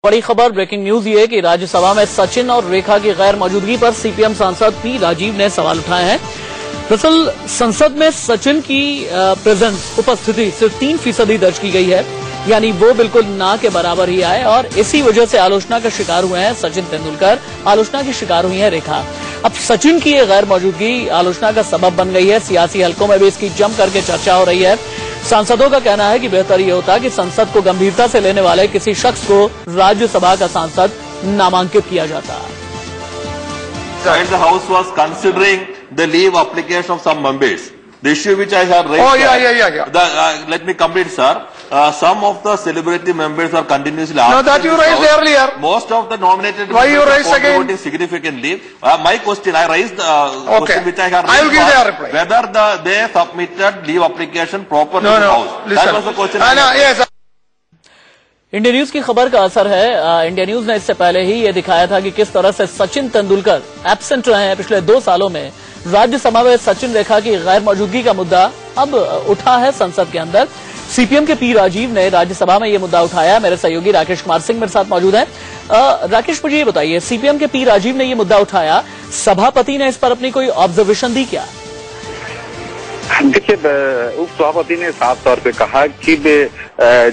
बड़ी खबर breaking news ये कि राज्यसभा में सचिन और रेखा की गैर मौजूदगी पर सीपीएम सांसद पी राजीव ने सवाल उठाए हैं। दरअसल संसद में सचिन की प्रेजेंस उपस्थिति सिर्फ 3% दर्ज की गई है, यानी वो बिल्कुल ना के बराबर ही आए और इसी वजह से आलोचना का शिकार हुए हैं सचिन तेंदुलकर, आलोचना की शिकार हुई है रेखा। अब सचिन की ये गैर मौजूदगी आलोचना का सबब बन गई है। सियासी हलकों में भी इसकी जम करके चर्चा हो रही है। सांसदों का कहना है कि बेहतर ये होता कि संसद को गंभीरता से लेने वाले किसी शख्स को राज्यसभा का सांसद नामांकित किया जाता। The House was considering the leave application of some members. The issue which I have raised. Oh yeah. Let me complete, sir. Some of the celebrity members are continuously asking. No, that you raised earlier. Most of the nominated Why you raised again? contributing significantly. My question, I raised the question which I have raised. I will give you a reply. Whether they submitted leave application properly to the House. Listen. That was the question. Yes. India news की खबर का असर है। India news ने इससे पहले ही ये दिखाया था कि किस तरह से सचिन तेंदुलकर एब्सेंट रहे हैं पिछले 2 सालों में। राज्यसभा में सचिन रेखा की गैर मौजूदगी का मुद्दा अब उठा है संसद के अंदर। सीपीएम के पी राजीव ने राज्यसभा में ये मुद्दा उठाया। मेरे सहयोगी राकेश कुमार सिंह मेरे साथ मौजूद हैं। राकेश, मुझे ये बताइए, सीपीएम के पी राजीव ने ये मुद्दा उठाया, सभापति ने इस पर अपनी कोई ऑब्जर्वेशन दी क्या? देखिए, उप सभापति ने साफ तौर पे कहा कि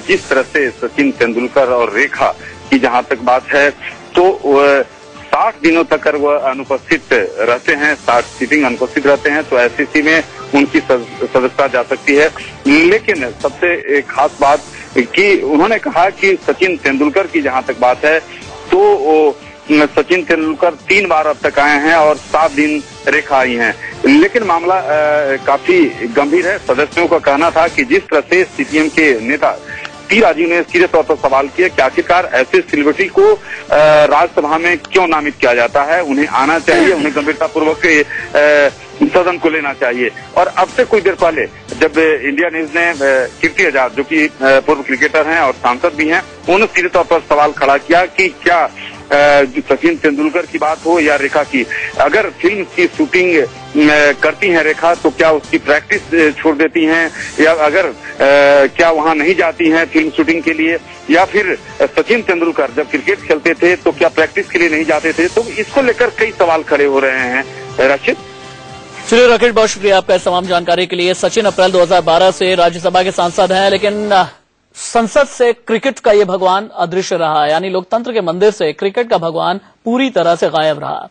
जिस तरह से सचिन तेंदुलकर और रेखा की जहां तक बात है तो 60 दिनों तक अगर वह अनुपस्थित रहते हैं, 60 सीटिंग अनुपस्थित रहते हैं, तो ऐसी में उनकी सदस्यता जा सकती है। लेकिन सबसे खास बात कि उन्होंने कहा कि सचिन तेंदुलकर की जहां तक बात है तो सचिन तेंदुलकर 3 बार अब तक आए हैं और 7 दिन रेखा आई हैं। लेकिन मामला काफी गंभीर है। सदस्यों का कहना था कि जिस तरह से सीपीएम के नेता पी राजीव ने सीधे तौर पर सवाल किया कि आखिरकार ऐसे सेलिब्रिटी को राज्यसभा में क्यों नामित किया जाता है, उन्हें आना चाहिए, उन्हें गंभीरतापूर्वक सदन को लेना चाहिए। और अब से कुछ देर पहले जब इंडिया न्यूज ने कीर्ति आजाद, जो कि पूर्व क्रिकेटर हैं और सांसद भी हैं, उन्होंने सीधे तौर पर सवाल खड़ा किया कि क्या सचिन तेंदुलकर की बात हो या रेखा की, अगर फिल्म की शूटिंग करती हैं रेखा तो क्या उसकी प्रैक्टिस छोड़ देती हैं, या अगर क्या वहां नहीं जाती हैं फिल्म शूटिंग के लिए, या फिर सचिन तेंदुलकर जब क्रिकेट खेलते थे तो क्या प्रैक्टिस के लिए नहीं जाते थे। तो इसको लेकर कई सवाल खड़े हो रहे हैं। रचित, चलिए राकेश, बहुत शुक्रिया आपका इस तमाम जानकारी के लिए। सचिन अप्रैल 2012 से राज्यसभा के सांसद हैं, लेकिन संसद से क्रिकेट का ये भगवान अदृश्य रहा, यानी लोकतंत्र के मंदिर से क्रिकेट का भगवान पूरी तरह से गायब रहा।